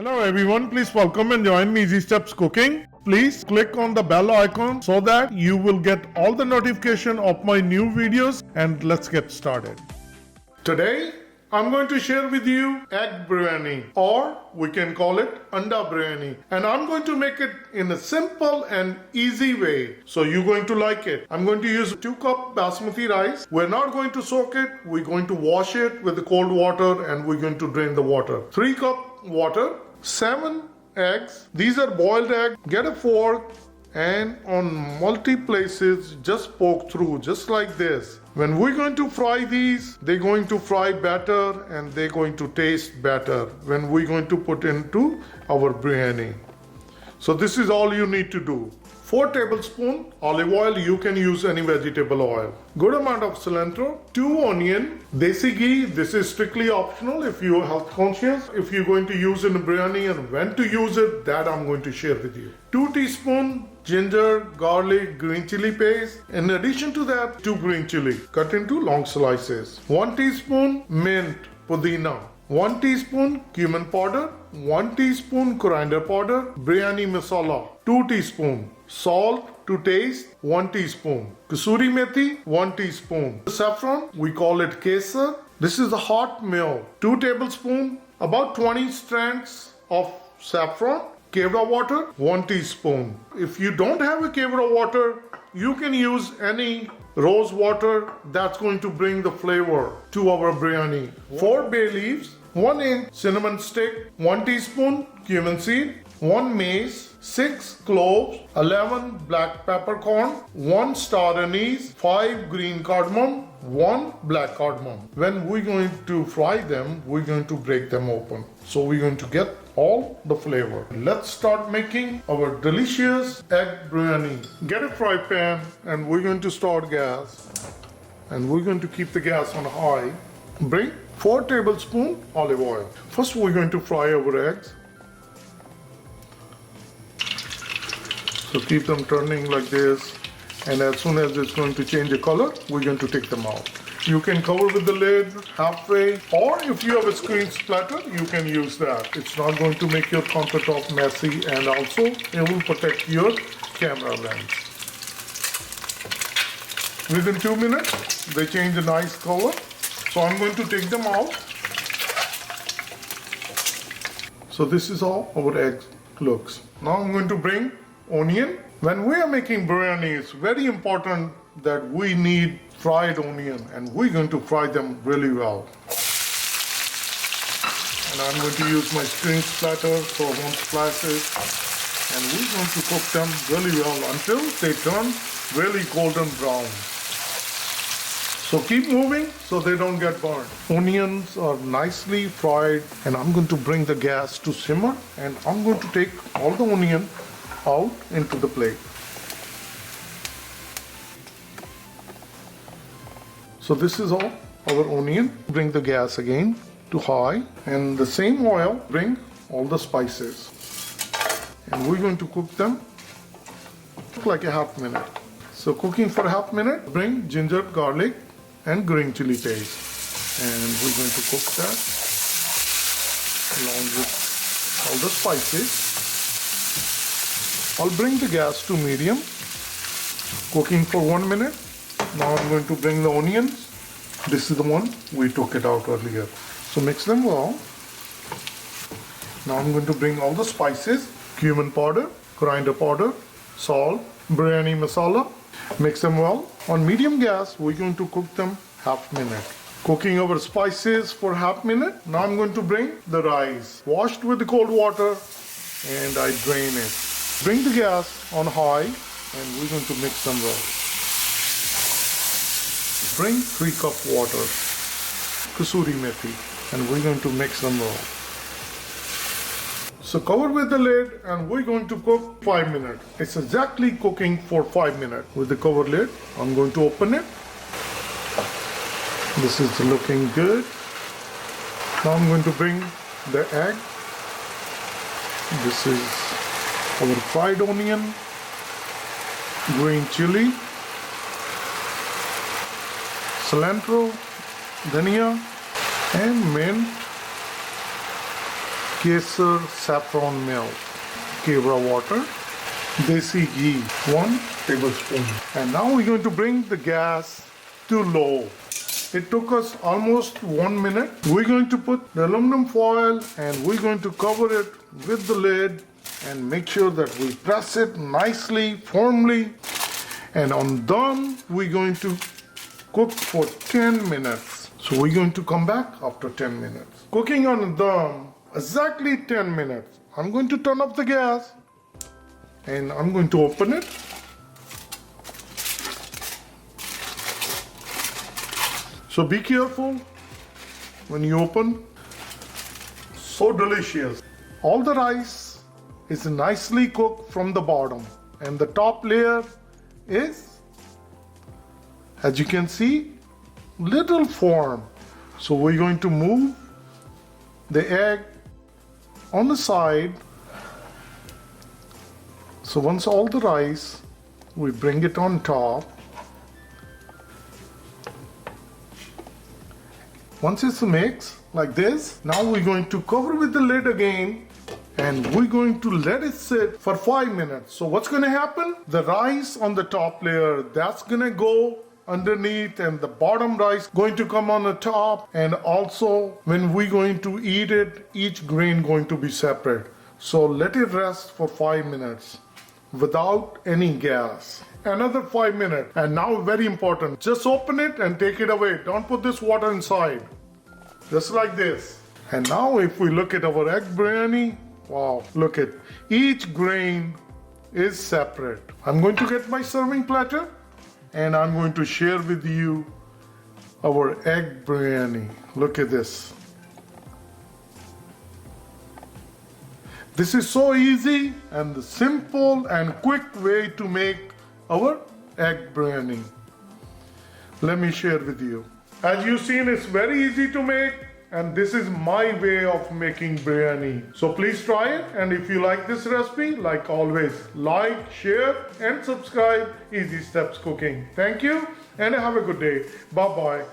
Hello everyone, please welcome and join me Easy Steps Cooking. Please click on the bell icon so that you will get all the notification of my new videos, and let's get started. Today I'm going to share with you egg biryani, or we can call it anda biryani, and I'm going to make it in a simple and easy way, so you're going to like it. I'm going to use 2 cup basmati rice. We're not going to soak it, we're going to wash it with the cold water and we're going to drain the water. 3 cup water, 7 eggs. These are boiled eggs. Get a fork and on multi places just poke through just like this. When we're going to fry these, they're going to fry better and they're going to taste better when we're going to put into our biryani. So this is all you need to do. 4 tablespoons olive oil, you can use any vegetable oil. Good amount of cilantro, 2 onion, desi ghee, this is strictly optional if you're health conscious. If you're going to use in a biryani and when to use it, that I'm going to share with you. 2 teaspoons ginger, garlic, green chili paste. In addition to that, 2 green chili cut into long slices. 1 teaspoon mint, pudina. 1 teaspoon cumin powder, 1 teaspoon coriander powder, biryani masala, 2 teaspoon, salt to taste, 1 teaspoon, kasuri methi, 1 teaspoon, saffron, we call it kesar. This is a hot meal, 2 tablespoons, about 20 strands of saffron, kevra water, 1 teaspoon. If you don't have a kevra water, you can use any rose water. That's going to bring the flavor to our biryani. 4 bay leaves, 1 inch cinnamon stick, 1 teaspoon cumin seed, 1 mace, 6 cloves, 11 black peppercorn, 1 star anise, 5 green cardamom, 1 black cardamom. When we're going to fry them, we're going to break them open. So we're going to get all the flavor. Let's start making our delicious egg biryani. Get a fry pan and we're going to start gas. And we're going to keep the gas on high. Bring 4 tablespoons olive oil. First we're going to fry our eggs. So keep them turning like this, and as soon as it's going to change the color, we're going to take them out. You can cover with the lid halfway, or if you have a screen splatter, you can use that. It's not going to make your countertop messy, and also it will protect your camera lens. Within 2 minutes, they change a nice color. So I'm going to take them out. So this is how our egg looks. Now I'm going to bring onion. When we are making biryani, it's very important that we need fried onion, and we're going to fry them really well. And I'm going to use my screen splatter so I won't splash it. And we're going to cook them really well until they turn really golden brown. So keep moving so they don't get burned. Onions are nicely fried, and I'm going to bring the gas to simmer, and I'm going to take all the onion out into the plate. So this is all our onion. Bring the gas again to high, and the same oil, bring all the spices. And we're going to cook them like a half minute. So cooking for a half minute, bring ginger, garlic, and green chili paste. And we're going to cook that along with all the spices. I'll bring the gas to medium, cooking for 1 minute. Now I'm going to bring the onions. This is the one we took it out earlier. So mix them well. Now I'm going to bring all the spices, cumin powder, coriander powder, salt, biryani masala. Mix them well. On medium gas, we're going to cook them half minute. Cooking our spices for half minute. Now I'm going to bring the rice, washed with the cold water, and I drain it. Bring the gas on high, and we're going to mix them well. Bring 3 cup water, kasuri methi, and we're going to mix them well. So cover with the lid, and we're going to cook 5 minutes. It's exactly cooking for 5 minutes. With the cover lid, I'm going to open it. This is looking good. Now I'm going to bring the egg. This is our fried onion, green chili, cilantro, dhania, and mint. Kesar saffron milk, kevra water, desi ghee, 1 tablespoon. And now we're going to bring the gas to low. It took us almost 1 minute. We're going to put the aluminum foil and we're going to cover it with the lid and make sure that we press it nicely, firmly. And on dum, we're going to cook for 10 minutes. So we're going to come back after 10 minutes. Cooking on dum, exactly 10 minutes. I'm going to turn up the gas and I'm going to open it. So be careful when you open. So delicious. All the rice is nicely cooked from the bottom and the top layer is, as you can see, little firm. So we're going to move the egg on the side. So once all the rice, we bring it on top. Once it's mixed like this, now we're going to cover with the lid again and we're going to let it sit for 5 minutes. So what's going to happen? The rice on the top layer, that's going to go underneath and the bottom rice going to come on the top, and also when we're going to eat it, each grain going to be separate. So let it rest for 5 minutes without any gas. Another 5 minutes, and now very important, just open it and take it away. Don't put this water inside, just like this. And now if we look at our egg biryani, wow, look at each grain is separate. I'm going to get my serving platter and I'm going to share with you our egg biryani. Look at this. This is so easy and the simple and quick way to make our egg biryani. Let me share with you. As you've seen, it's very easy to make, and this is my way of making biryani. So please try it, and if you like this recipe, like always, like, share and subscribe Easy Steps Cooking. Thank you and have a good day. Bye-bye.